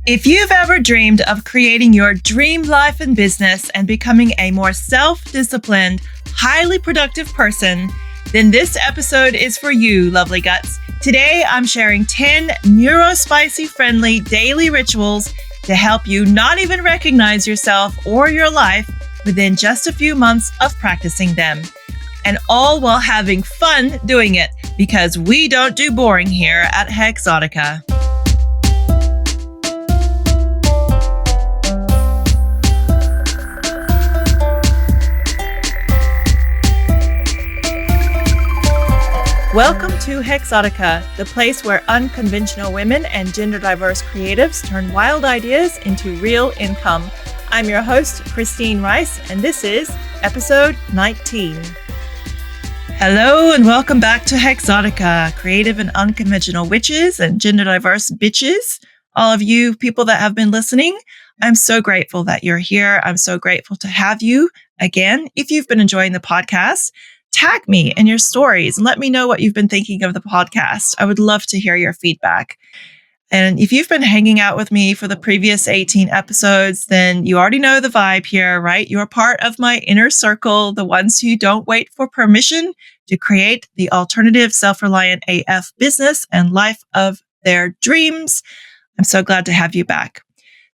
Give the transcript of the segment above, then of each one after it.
If you've ever dreamed of creating your dream life and business and becoming a more self-disciplined, highly productive person, then this episode is for you, lovely guts. Today, I'm sharing 10 Neurospicy-Friendly daily rituals to help you not even recognize yourself or your life within just a few months of practicing them. And all while having fun doing it, because we don't do boring here at Hexotica. Welcome to Hexotica, the place where unconventional women and gender-diverse creatives turn wild ideas into real income. I'm your host, Christine Rice, and this is episode 19. Hello and welcome back to Hexotica, creative and unconventional witches and gender-diverse bitches. All of you people that have been listening, I'm so grateful that you're here. I'm so grateful to have you again. If you've been enjoying the podcast, tag me in your stories and let me know what you've been thinking of the podcast. I would love to hear your feedback. And if you've been hanging out with me for the previous 18 episodes, then you already know the vibe here, right? You're part of my inner circle, the ones who don't wait for permission to create the alternative self-reliant AF business and life of their dreams. I'm so glad to have you back.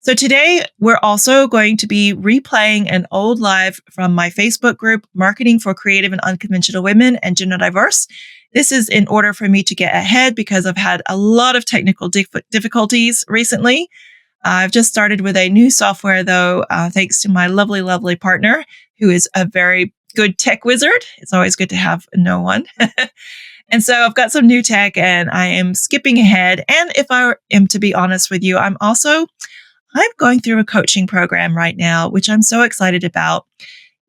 So today, we're also going to be replaying an old live from my Facebook group, Marketing for Creative and Unconventional Women and Gender Diverse. This is in order for me to get ahead because I've had a lot of technical difficulties recently. I've just started with a new software, though, thanks to my lovely, lovely partner, who is a very good tech wizard. It's always good to have no one. And so I've got some new tech and I am skipping ahead. And if I am to be honest with you, I'm going through a coaching program right now, which I'm so excited about.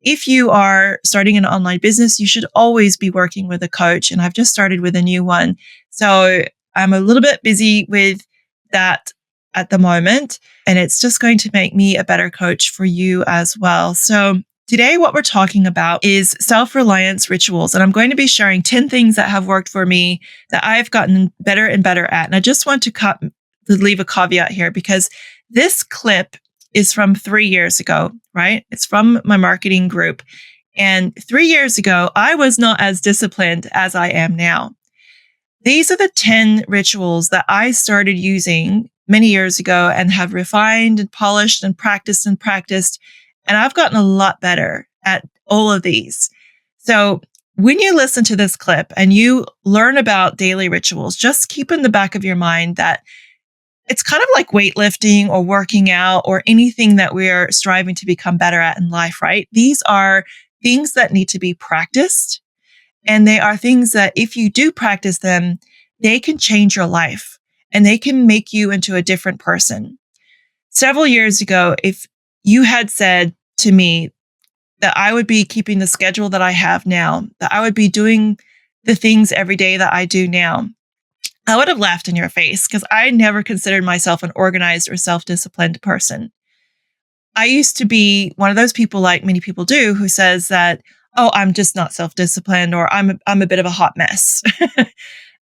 If you are starting an online business, you should always be working with a coach. And I've just started with a new one. So I'm a little bit busy with that at the moment. And it's just going to make me a better coach for you as well. So today, what we're talking about is self-reliance rituals. And I'm going to be sharing 10 things that have worked for me that I've gotten better and better at. And I just want to leave a caveat here because this clip is from 3 years ago, right? It's from my marketing group. And 3 years ago, I was not as disciplined as I am now. These are the 10 rituals that I started using many years ago and have refined and polished and practiced. And I've gotten a lot better at all of these. So when you listen to this clip and you learn about daily rituals, just keep in the back of your mind that it's kind of like weightlifting or working out or anything that we're striving to become better at in life, right? These are things that need to be practiced. And they are things that if you do practice them, they can change your life and they can make you into a different person. Several years ago, if you had said to me that I would be keeping the schedule that I have now, that I would be doing the things every day that I do now, I would have laughed in your face because I never considered myself an organized or self-disciplined person. I used to be one of those people, like many people do, who says that, oh, I'm just not self-disciplined or I'm a bit of a hot mess.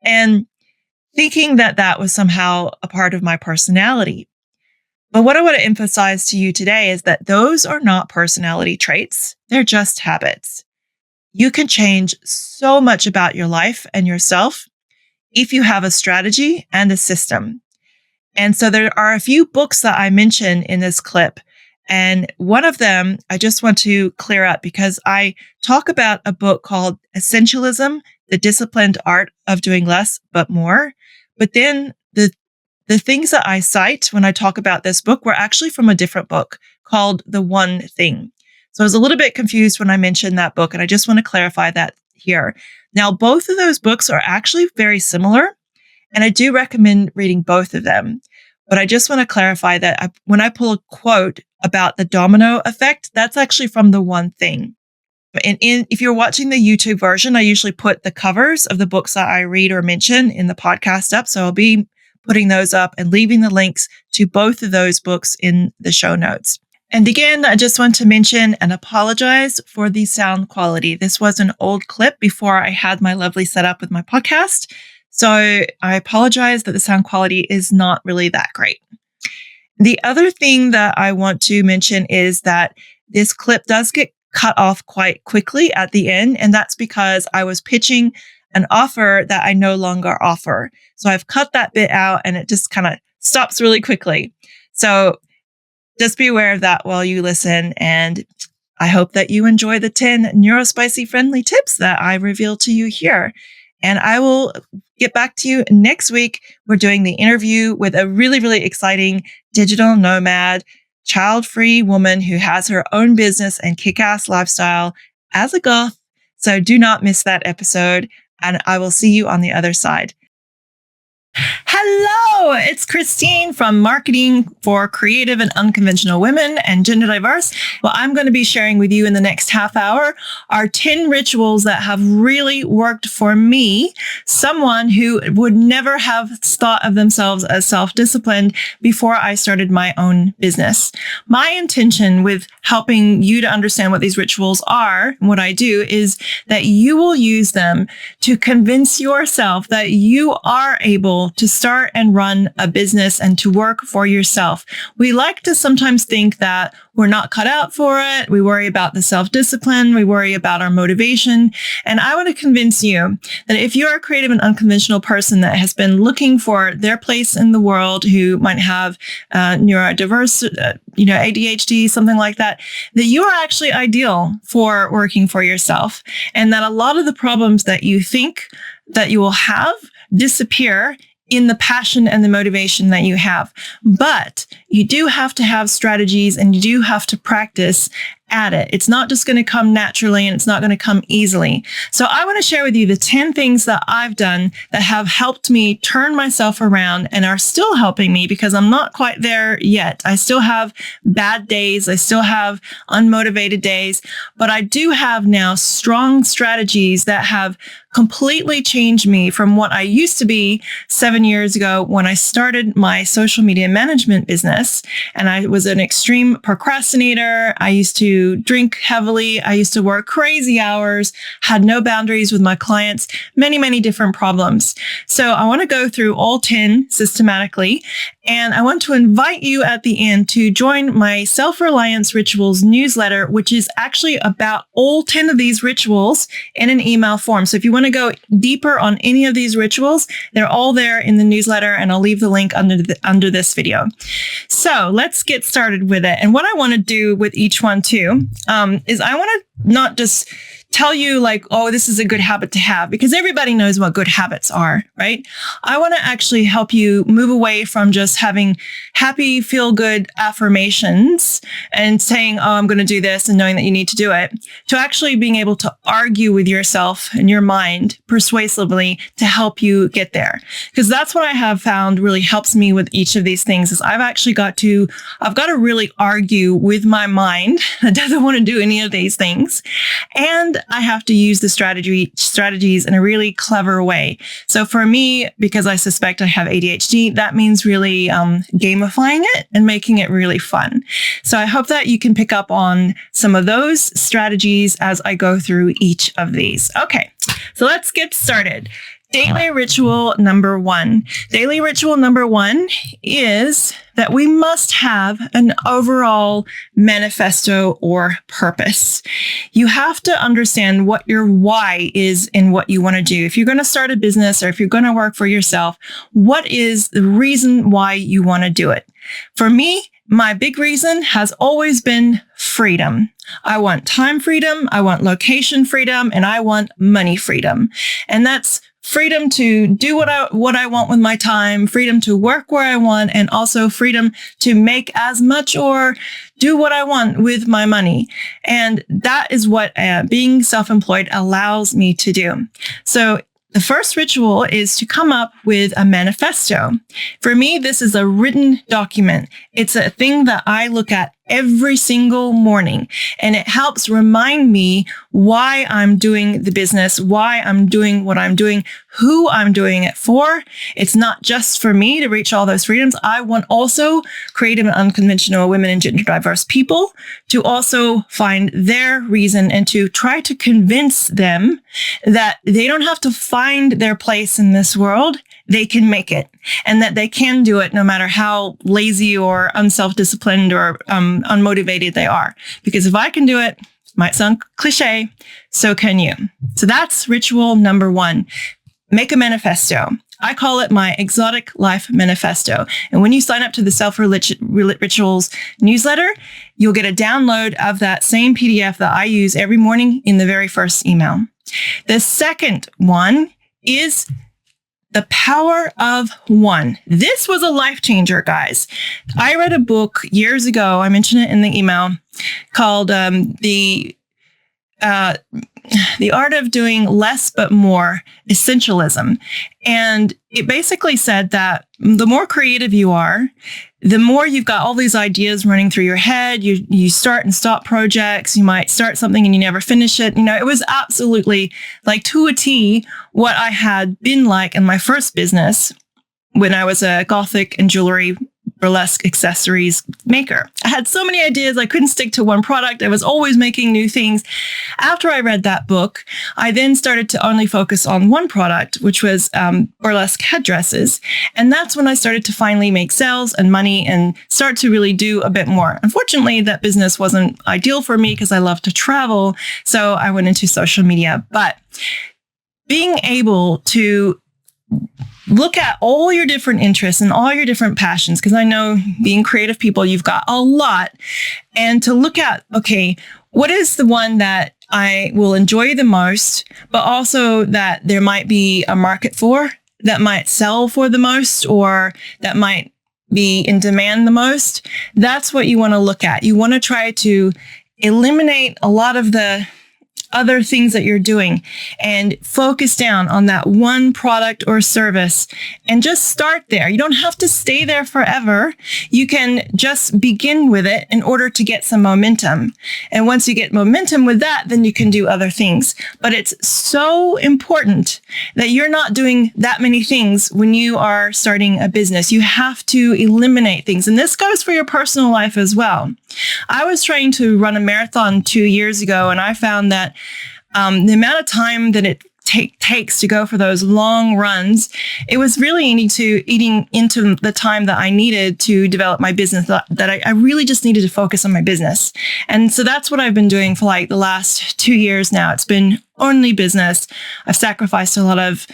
And thinking that that was somehow a part of my personality. But what I want to emphasize to you today is that those are not personality traits. They're just habits. You can change so much about your life and yourself if you have a strategy and a system. And so there are a few books that I mention in this clip. And one of them, I just want to clear up because I talk about a book called Essentialism, The Disciplined Art of Doing Less But More. But then the things that I cite when I talk about this book were actually from a different book called The One Thing. So I was a little bit confused when I mentioned that book, and I just want to clarify that here. Now, both of those books are actually very similar, and I do recommend reading both of them. But I just want to clarify that when I pull a quote about the domino effect, that's actually from The One Thing. And if you're watching the YouTube version, I usually put the covers of the books that I read or mention in the podcast up. So I'll be putting those up and leaving the links to both of those books in the show notes. And again, I just want to mention and apologize for the sound quality. This was an old clip before I had my lovely setup with my podcast. So I apologize that the sound quality is not really that great. The other thing that I want to mention is that this clip does get cut off quite quickly at the end. And that's because I was pitching an offer that I no longer offer. So I've cut that bit out and it just kind of stops really quickly. So just be aware of that while you listen. And I hope that you enjoy the 10 Neurospicy-Friendly tips that I reveal to you here. And I will get back to you next week. We're doing the interview with a really, really exciting digital nomad, child-free woman who has her own business and kick-ass lifestyle as a goth. So do not miss that episode. And I will see you on the other side. Hello, it's Christine from Marketing for Creative and Unconventional Women and Gender Diverse. Well, I'm going to be sharing with you in the next half hour our 10 rituals that have really worked for me, someone who would never have thought of themselves as self-disciplined before I started my own business. My intention with helping you to understand what these rituals are and what I do is that you will use them to convince yourself that you are able to start and run a business and to work for yourself. We like to sometimes think that we're not cut out for it. We worry about the self-discipline. We worry about our motivation. And I want to convince you that if you're a creative and unconventional person that has been looking for their place in the world, who might have neurodiverse, ADHD, something like that, that you are actually ideal for working for yourself. And that a lot of the problems that you think that you will have disappear in the passion and the motivation that you have. But you do have to have strategies and you do have to practice at it. It's not just going to come naturally and it's not going to come easily. So I want to share with you the 10 things that I've done that have helped me turn myself around and are still helping me because I'm not quite there yet. I still have bad days. I still have unmotivated days, but I do have now strong strategies that have completely changed me from what I used to be 7 years ago when I started my social media management business. And I was an extreme procrastinator. I used to drink heavily. I used to work crazy hours, had no boundaries with my clients, many, many different problems. So I want to go through all 10 systematically. And I want to invite you at the end to join my Self-Reliance Rituals newsletter, which is actually about all 10 of these rituals in an email form. So if you want to go deeper on any of these rituals, they're all there in the newsletter, and I'll leave the link under this video. So let's get started with it. And what I want to do with each one too, is I want to not just tell you like, oh, this is a good habit to have, because everybody knows what good habits are, right? I want to actually help you move away from just having happy, feel-good affirmations and saying, oh, I'm going to do this and knowing that you need to do it, to actually being able to argue with yourself and your mind persuasively to help you get there. Because that's what I have found really helps me with each of these things is I've got to really argue with my mind that doesn't want to do any of these things. And I have to use the strategies in a really clever way. So for me, because I suspect I have ADHD, that means really gamifying it and making it really fun. So I hope that you can pick up on some of those strategies as I go through each of these. Okay, so let's get started. Daily ritual number 1. Daily ritual number 1 is that we must have an overall manifesto or purpose. You have to understand what your why is in what you want to do. If you're going to start a business or if you're going to work for yourself, what is the reason why you want to do it? For me, my big reason has always been freedom. I want time freedom, I want location freedom, and I want money freedom. And that's freedom to do what I want with my time, freedom to work where I want, and also freedom to make as much or do what I want with my money. And that is what being self-employed allows me to do. So the first ritual is to come up with a manifesto. For me, this is a written document. It's a thing that I look at every single morning, and it helps remind me why I'm doing the business, why I'm doing what I'm doing, who I'm doing it for. It's not just for me to reach all those freedoms. I want also creative and unconventional women and gender diverse people to also find their reason and to try to convince them that they don't have to find their place in this world. they can make it and that they can do it no matter how lazy or unself-disciplined or unmotivated they are. Because if I can do it, might sound cliche, so can you. So that's ritual number 1. Make a manifesto. I call it my exotic life manifesto. And when you sign up to the Self-Rituals newsletter, you'll get a download of that same PDF that I use every morning in the very first email. The second one is the power of one. This was a life changer, guys. I read a book years ago, I mentioned it in the email, called The Art of Doing Less But More, Essentialism. And it basically said that the more creative you are, the more you've got all these ideas running through your head. You start and stop projects. You might start something and you never finish it. It was absolutely like to a T what I had been like in my first business when I was a gothic and jewelry burlesque accessories maker. I had so many ideas. I couldn't stick to one product. I was always making new things. After I read that book, I then started to only focus on one product, which was burlesque headdresses. And that's when I started to finally make sales and money and start to really do a bit more. Unfortunately, that business wasn't ideal for me because I love to travel. So I went into social media. But being able to look at all your different interests and all your different passions, because I know being creative people, you've got a lot, and to look at, okay, what is the one that I will enjoy the most, but also that there might be a market for, that might sell for the most, or that might be in demand the most. That's what you want to look at. You want to try to eliminate a lot of the other things that you're doing and focus down on that one product or service and just start there. You don't have to stay there forever. You can just begin with it in order to get some momentum. And once you get momentum with that, then you can do other things. But it's so important that you're not doing that many things when you are starting a business. You have to eliminate things. And this goes for your personal life as well. I was trying to run a marathon 2 years ago, and I found that the amount of time that it takes to go for those long runs, it was really eating into the time that I needed to develop my business, that I really just needed to focus on my business. And so that's what I've been doing for like the last 2 years now. It's been only business. I've sacrificed a lot of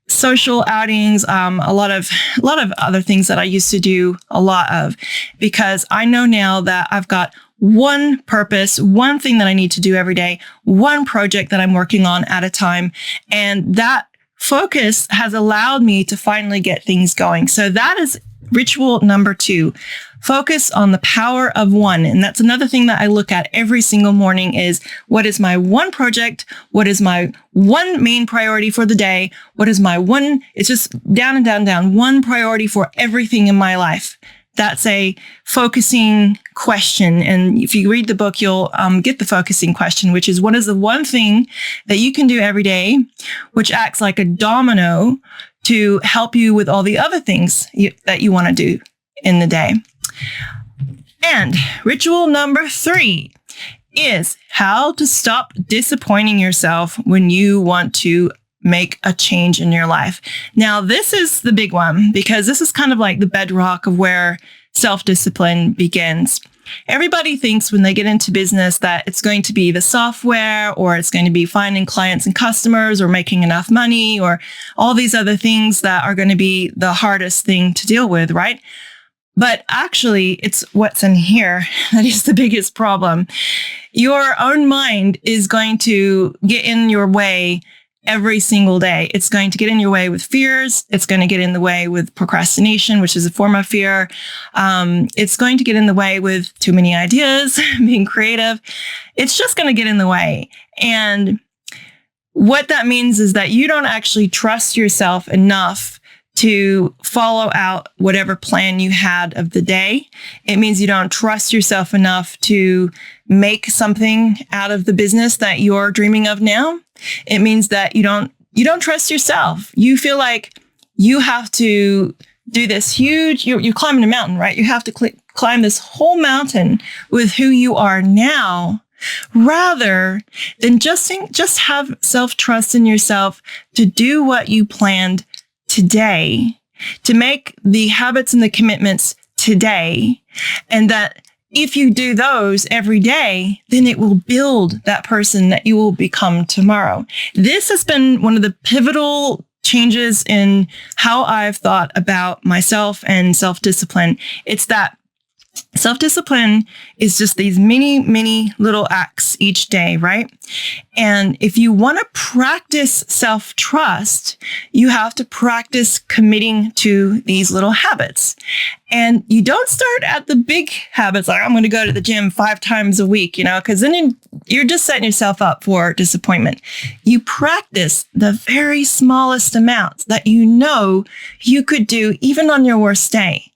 social outings, a lot of other things that I used to do a lot of, because I know now that I've got one purpose, one thing that I need to do every day, one project that I'm working on at a time. And that focus has allowed me to finally get things going. So that is ritual number 2. Focus on the power of one. And that's another thing that I look at every single morning is, what is my one project? What is my one main priority for the day? What is my one? It's just down and down and down. One priority for everything in my life. That's a focusing question. And if you read the book, you'll get the focusing question, which is, what is the one thing that you can do every day, which acts like a domino to help you with all the other things that you want to do in the day. And ritual number 3 is how to stop disappointing yourself when you want to make a change in your life. Now, this is the big one, because this is kind of like the bedrock of where self-discipline begins. Everybody thinks when they get into business that it's going to be the software, or it's going to be finding clients and customers, or making enough money, or all these other things that are going to be the hardest thing to deal with, right? But actually, it's what's in here that is the biggest problem. Your own mind is going to get in your way every single day. It's going to get in your way with fears. It's going to get in the way with procrastination, which is a form of fear. It's going to get in the way with too many ideas, being creative. It's just going to get in the way. And what that means is that you don't actually trust yourself enough to follow out whatever plan you had of the day. It means you don't trust yourself enough to make something out of the business that you're dreaming of now. It means that you don't trust yourself. You feel like you have to do this huge, you're climbing a mountain, right? You have to climb this whole mountain with who you are now, rather than just have self-trust in yourself to do what you planned today, to make the habits and the commitments today, and that if you do those every day, then it will build that person that you will become tomorrow. This has been one of the pivotal changes in how I've thought about myself and self-discipline. It's that self-discipline is just these many little acts each day, right? And if you want to practice self-trust, you have to practice committing to these little habits. And you don't start at the big habits, like I'm going to go to the gym 5 times a week, because then you're just setting yourself up for disappointment. You practice the very smallest amounts that you could do even on your worst day.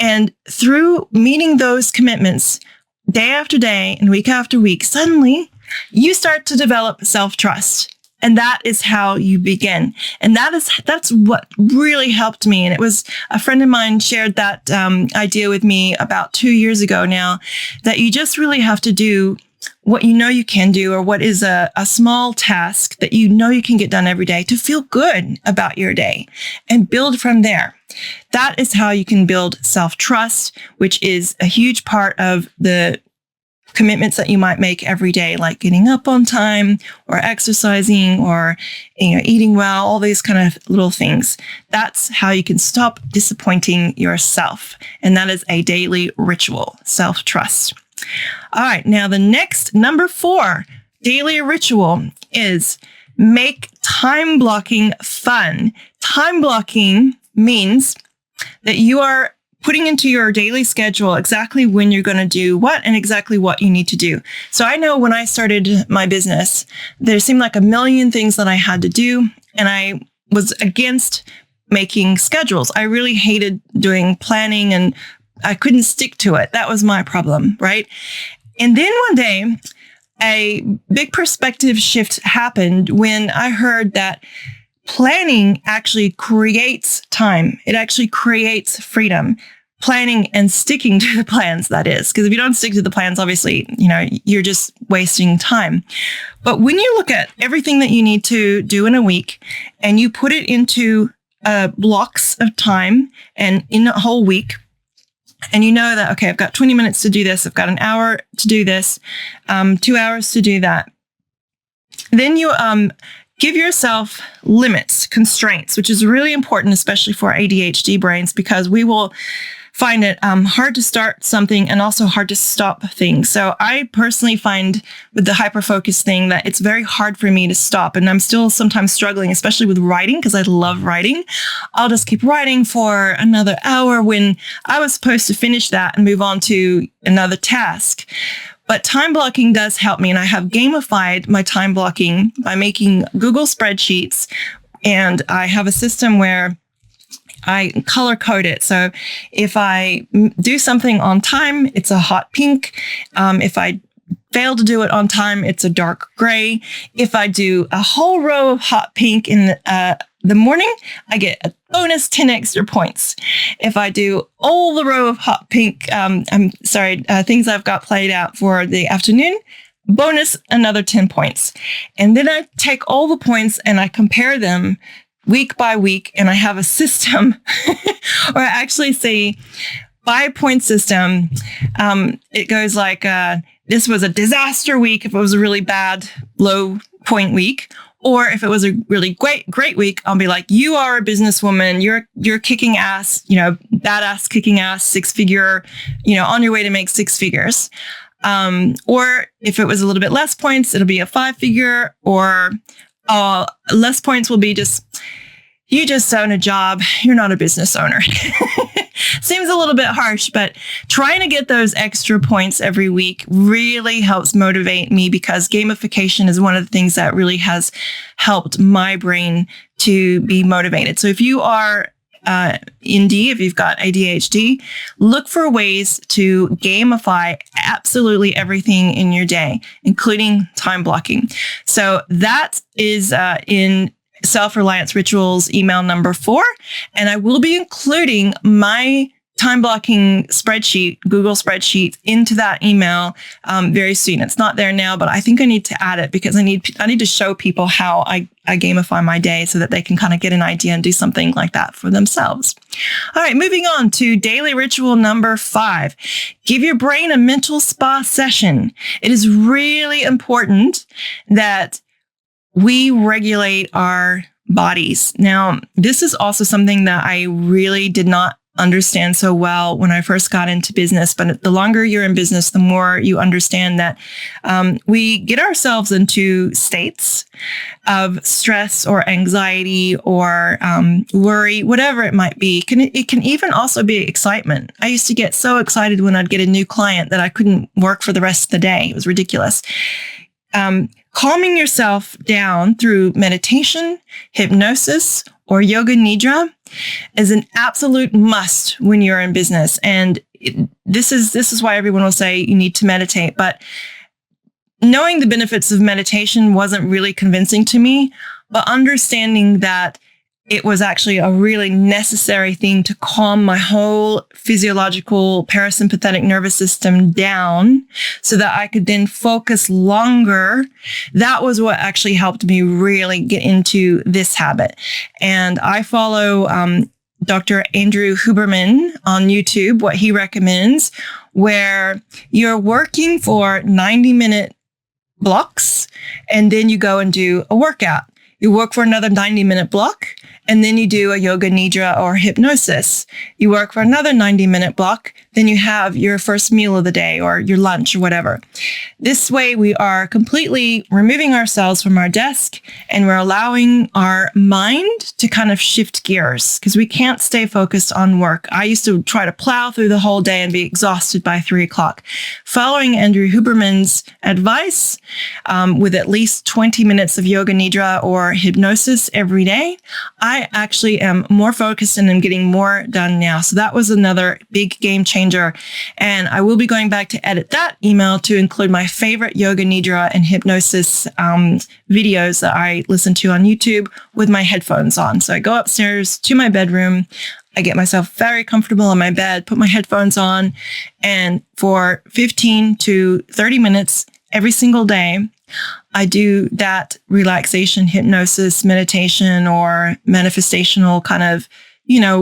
And through meeting those commitments day after day and week after week, suddenly you start to develop self-trust. And that is how you begin. And that's what really helped me. And it was a friend of mine shared that idea with me about 2 years ago now, that you just really have to do what you can do, or what is a small task that you can get done every day to feel good about your day, and build from there. That is how you can build self-trust, which is a huge part of the commitments that you might make every day, like getting up on time or exercising or eating well, all these kind of little things. That's how you can stop disappointing yourself. And that is a daily ritual, self-trust. All right, now the next, number 4, daily ritual is make time blocking fun. Time blocking means that you are putting into your daily schedule exactly when you're going to do what and exactly what you need to do. So I know when I started my business, there seemed like a million things that I had to do, and I was against making schedules. I really hated doing planning, and I couldn't stick to it. That was my problem, right? And then one day, a big perspective shift happened when I heard that planning actually creates time. It actually creates freedom. Planning and sticking to the plans, that is. Because if you don't stick to the plans, obviously, you're just wasting time. But when you look at everything that you need to do in a week and you put it into blocks of time and in a whole week, and you know that, okay, I've got 20 minutes to do this, I've got an hour to do this, 2 hours to do that, then you give yourself limits, constraints, which is really important, especially for ADHD brains, because we will find it hard to start something and also hard to stop things. So I personally find with the hyperfocus thing that it's very hard for me to stop. And I'm still sometimes struggling, especially with writing, because I love writing. I'll just keep writing for another hour when I was supposed to finish that and move on to another task. But time blocking does help me. And I have gamified my time blocking by making Google spreadsheets. And I have a system where I color code it. So if I do something on time, it's a hot pink. If I fail to do it on time, it's a dark gray. If I do a whole row of hot pink in the morning, I get a bonus 10 extra points. If I do all the row of hot pink, things I've got played out for the afternoon, bonus another 10 points. And then I take all the points and I compare them week by week, and I have a system where I actually say 5-point system. It goes like, this was a disaster week if it was a really bad, low point week. Or if it was a really great week, I'll be like, you are a businesswoman, you're kicking ass, badass kicking ass, 6-figure, on your way to make 6 figures. Or if it was a little bit less points, it'll be a 5-figure, or less points will be you just own a job. You're not a business owner. Seems a little bit harsh, but trying to get those extra points every week really helps motivate me, because gamification is one of the things that really has helped my brain to be motivated. So if you are if you've got ADHD, look for ways to gamify absolutely everything in your day, including time blocking. So that is in Self-Reliance Rituals email number 4. And I will be including my time blocking spreadsheet, Google spreadsheet, into that email very soon. It's not there now, but I think I need to add it because I need to show people how I gamify my day so that they can kind of get an idea and do something like that for themselves. All right, moving on to daily ritual number 5. Give your brain a mental spa session. It is really important that we regulate our bodies. Now, this is also something that I really did not understand so well when I first got into business. But the longer you're in business, the more you understand that we get ourselves into states of stress or anxiety or worry, whatever it might be. It can even also be excitement. I used to get so excited when I'd get a new client that I couldn't work for the rest of the day. It was ridiculous. Calming yourself down through meditation, hypnosis, or yoga nidra is an absolute must when you're in business. And this is why everyone will say you need to meditate. But knowing the benefits of meditation wasn't really convincing to me, but understanding that it was actually a really necessary thing to calm my whole physiological parasympathetic nervous system down so that I could then focus longer. That was what actually helped me really get into this habit. And I follow Dr. Andrew Huberman on YouTube, what he recommends, where you're working for 90-minute blocks and then you go and do a workout. You work for another 90-minute block, and then you do a yoga nidra or hypnosis. You work for another 90-minute block, then you have your first meal of the day or your lunch or whatever. This way, we are completely removing ourselves from our desk, and we're allowing our mind to kind of shift gears because we can't stay focused on work. I used to try to plow through the whole day and be exhausted by 3 o'clock. Following Andrew Huberman's advice, with at least 20 minutes of yoga nidra or hypnosis every day, I actually am more focused and I'm getting more done now. So that was another big game changer. And I will be going back to edit that email to include my favorite yoga nidra and hypnosis videos that I listen to on YouTube with my headphones on. So I go upstairs to my bedroom. I get myself very comfortable in my bed, put my headphones on, and for 15 to 30 minutes every single day, I do that relaxation, hypnosis, meditation, or manifestational kind of,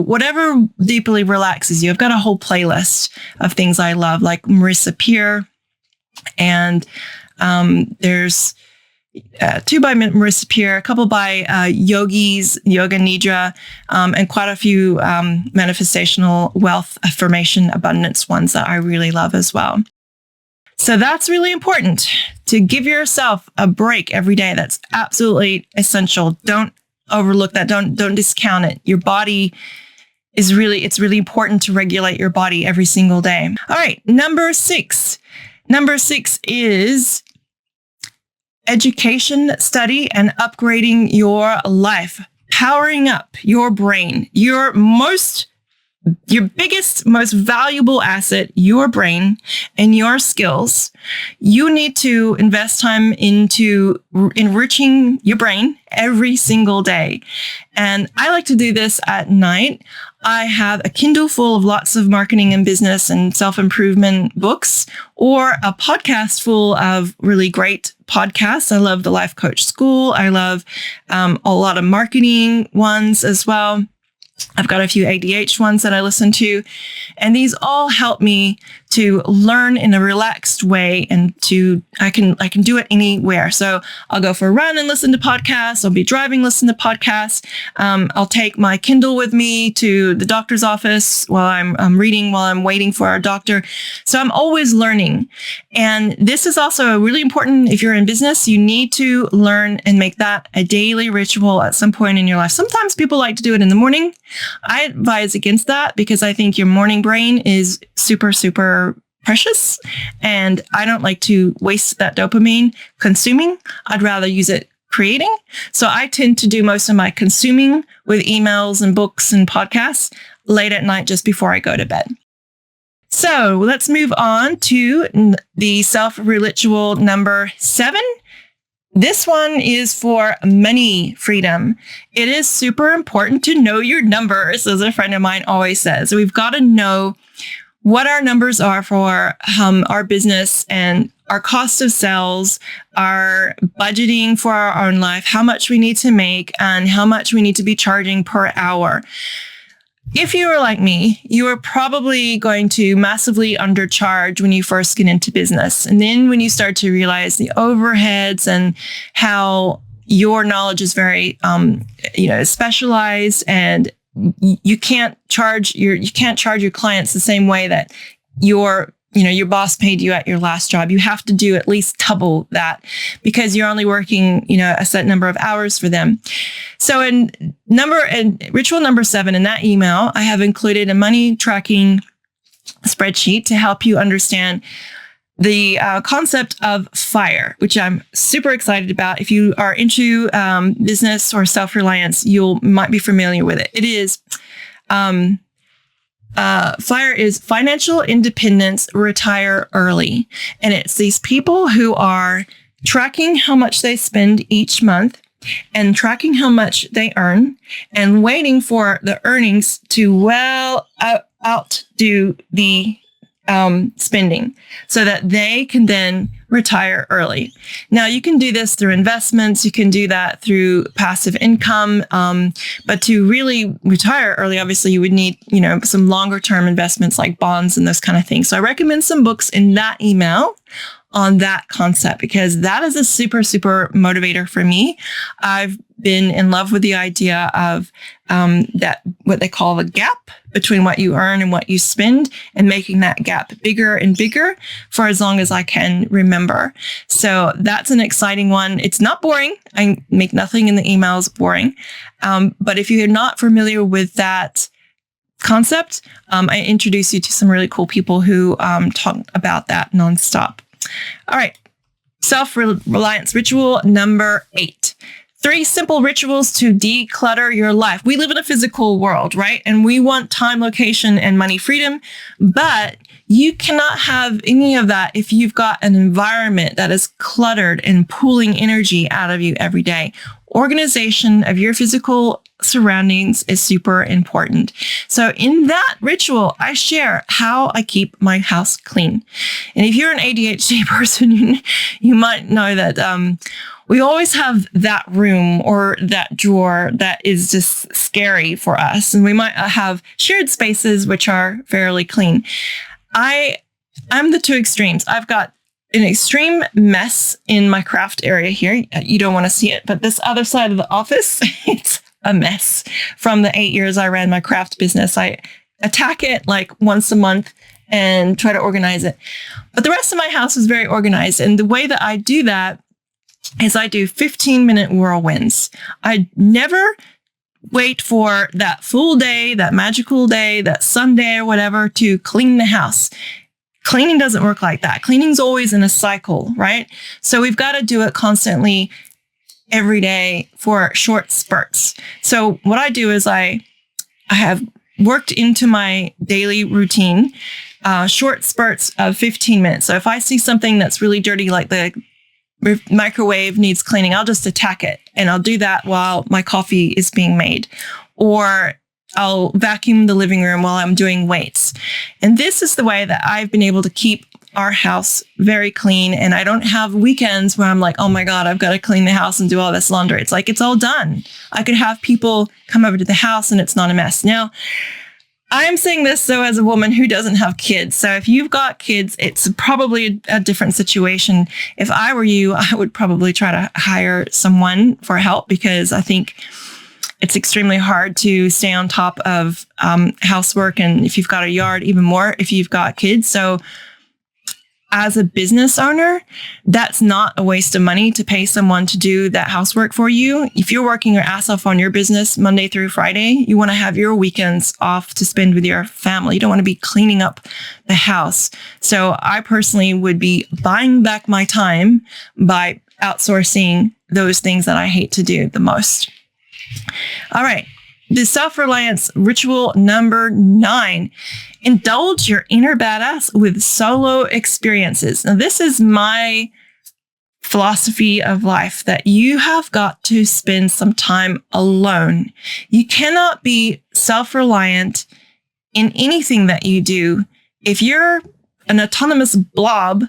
whatever deeply relaxes you. I've got a whole playlist of things I love, like Marissa Peer, and there's 2 by Marissa Peer, a couple by yogis, yoga nidra, and quite a few manifestational wealth affirmation abundance ones that I really love as well. So that's really important to give yourself a break every day. That's absolutely essential. Don't overlook that. Don't discount it. Your body is it's really important to regulate your body every single day. All right. Number 6. Number 6 is education, study, and upgrading your life, powering up your brain, your biggest, most valuable asset, your brain and your skills. You need to invest time into enriching your brain every single day. And I like to do this at night. I have a Kindle full of lots of marketing and business and self-improvement books, or a podcast full of really great podcasts. I love the Life Coach School. I love a lot of marketing ones as well. I've got a few ADH ones that I listen to, and these all help me to learn in a relaxed way, and I can do it anywhere. So I'll go for a run and listen to podcasts. I'll be driving, listen to podcasts. I'll take my Kindle with me to the doctor's office while I'm reading, while I'm waiting for our doctor. So I'm always learning. And this is also really important. If you're in business, you need to learn and make that a daily ritual at some point in your life. Sometimes people like to do it in the morning. I advise against that because I think your morning brain is super, super precious, and I don't like to waste that dopamine consuming. I'd rather use it creating. So I tend to do most of my consuming with emails and books and podcasts late at night just before I go to bed. So let's move on to the self-ritual number 7. This one is for money freedom. It is super important to know your numbers, as a friend of mine always says. We've got to know what our numbers are for our business and our cost of sales, our budgeting for our own life, how much we need to make, and how much we need to be charging per hour. If you are like me, you are probably going to massively undercharge when you first get into business. And then when you start to realize the overheads and how your knowledge is very, specialized, and you can't charge your clients the same way that your boss paid you at your last job. You have to do at least double that because you're only working, a set number of hours for them. So in ritual number 7 in that email, I have included a money tracking spreadsheet to help you understand the concept of FIRE, which I'm super excited about. If you are into business or self-reliance, you might be familiar with it. It is FIRE is financial independence, retire early. And it's these people who are tracking how much they spend each month and tracking how much they earn and waiting for the earnings to outdo the spending so that they can then retire early. Now, you can do this through investments. You can do that through passive income. But to really retire early, obviously, you would need, some longer term investments like bonds and those kind of things. So I recommend some books in that email on that concept because that is a super, super motivator for me. I've been in love with the idea of that what they call the gap between what you earn and what you spend, and making that gap bigger and bigger for as long as I can remember. So that's an exciting one. It's not boring. I make nothing in the emails boring. But if you're not familiar with that concept, I introduce you to some really cool people who talk about that nonstop. All right. Self-reliance ritual number 8. 3 simple rituals to declutter your life. We live in a physical world, right? And we want time, location, and money freedom, but you cannot have any of that if you've got an environment that is cluttered and pulling energy out of you every day. Organization of your physical surroundings is super important. So in that ritual, I share how I keep my house clean. And if you're an ADHD person, you might know that we always have that room or that drawer that is just scary for us. And we might have shared spaces which are fairly clean. I'm the two extremes. I've got an extreme mess in my craft area here. You don't want to see it, but this other side of the office, it's a mess. From the 8 years I ran my craft business, I attack it like once a month and try to organize it. But the rest of my house is very organized. And the way that I do that is I do 15-minute whirlwinds. I never wait for that full day, that magical day, that Sunday or whatever to clean the house. Cleaning doesn't work like that. Cleaning's always in a cycle, right? So we've got to do it constantly every day for short spurts. So what I do is I have worked into my daily routine, short spurts of 15 minutes. So if I see something that's really dirty, like the microwave needs cleaning, I'll just attack it. And I'll do that while my coffee is being made. Or I'll vacuum the living room while I'm doing weights. And this is the way that I've been able to keep our house very clean. And I don't have weekends where I'm like, oh my God, I've got to clean the house and do all this laundry. It's like, it's all done. I could have people come over to the house and it's not a mess. Now, I'm saying this so as a woman who doesn't have kids. So if you've got kids, it's probably a different situation. If I were you, I would probably try to hire someone for help because I think it's extremely hard to stay on top of housework. And if you've got a yard, even more if you've got kids. So as a business owner, that's not a waste of money to pay someone to do that housework for you. If you're working your ass off on your business Monday through Friday, you want to have your weekends off to spend with your family. You don't want to be cleaning up the house. So I personally would be buying back my time by outsourcing those things that I hate to do the most. All right. The self-reliance ritual number 9. Indulge your inner badass with solo experiences. Now, this is my philosophy of life that you have got to spend some time alone. You cannot be self-reliant in anything that you do. If you're an autonomous blob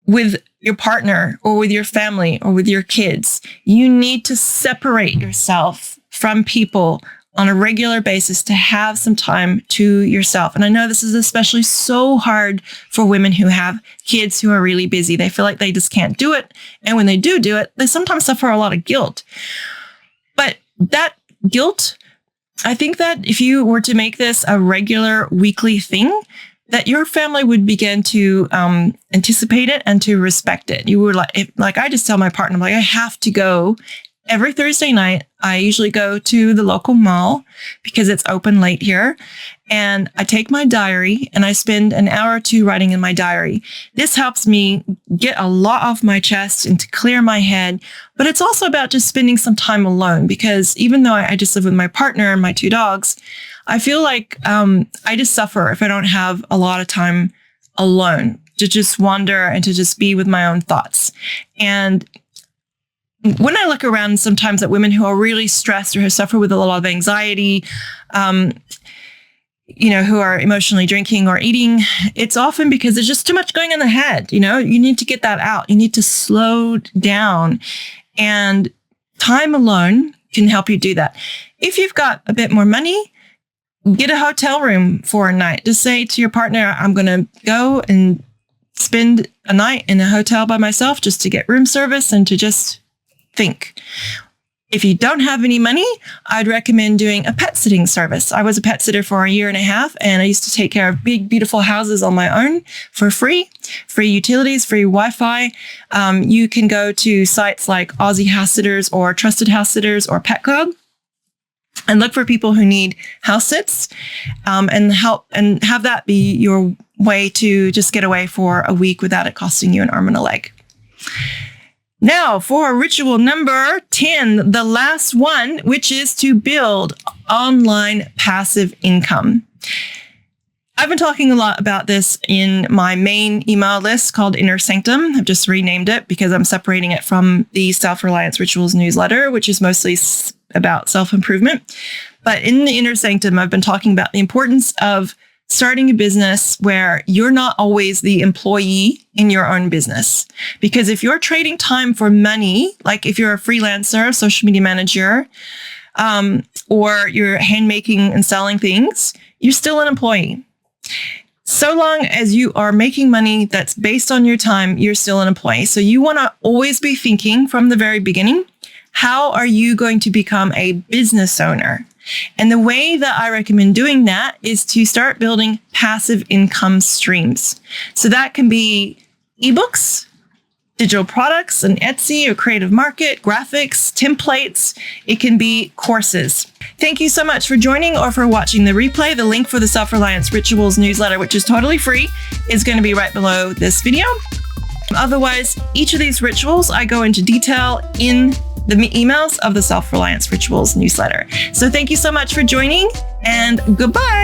with your partner or with your family or with your kids, you need to separate yourself from people on a regular basis to have some time to yourself. And I know this is especially so hard for women who have kids who are really busy. They feel like they just can't do it. And when they do it, they sometimes suffer a lot of guilt. But that guilt, I think that if you were to make this a regular weekly thing, that your family would begin to anticipate it and to respect it. You would like I just tell my partner, I'm like, I have to go every Thursday night. I usually go to the local mall because it's open late here. And I take my diary and I spend an hour or two writing in my diary. This helps me get a lot off my chest and to clear my head. But it's also about just spending some time alone, because even though I just live with my partner and my 2 dogs, I feel like I just suffer if I don't have a lot of time alone to just wander and to just be with my own thoughts. And when I look around sometimes at women who are really stressed or who suffer with a lot of anxiety, who are emotionally drinking or eating, it's often because there's just too much going in the head. You need to get that out. You need to slow down, and time alone can help you do that. If you've got a bit more money, get a hotel room for a night. Just say to your partner, I'm going to go and spend a night in a hotel by myself just to get room service and to just think. If you don't have any money, I'd recommend doing a pet sitting service. I was a pet sitter for a year and a half, and I used to take care of big, beautiful houses on my own for free utilities, free Wi-Fi. You can go to sites like Aussie House Sitters or Trusted House Sitters or Pet Club and look for people who need house sits, and help and have that be your way to just get away for a week without it costing you an arm and a leg. Now for ritual number 10, the last one, which is to build online passive income. I've been talking a lot about this in my main email list called Inner Sanctum. I've just renamed it because I'm separating it from the Self-Reliance Rituals newsletter, which is mostly about self-improvement. But in the Inner Sanctum, I've been talking about the importance of starting a business where you're not always the employee in your own business. Because if you're trading time for money, like if you're a freelancer, social media manager, or you're handmaking and selling things, you're still an employee. So long as you are making money that's based on your time, you're still an employee. So you want to always be thinking from the very beginning, how are you going to become a business owner? And the way that I recommend doing that is to start building passive income streams. So that can be ebooks, digital products, an Etsy or Creative Market, graphics, templates. It can be courses. Thank you so much for joining or for watching the replay. The link for the Self-Reliance Rituals newsletter, which is totally free, is going to be right below this video. Otherwise, each of these rituals, I go into detail in the emails of the Self-Reliance Rituals newsletter. So thank you so much for joining, and goodbye.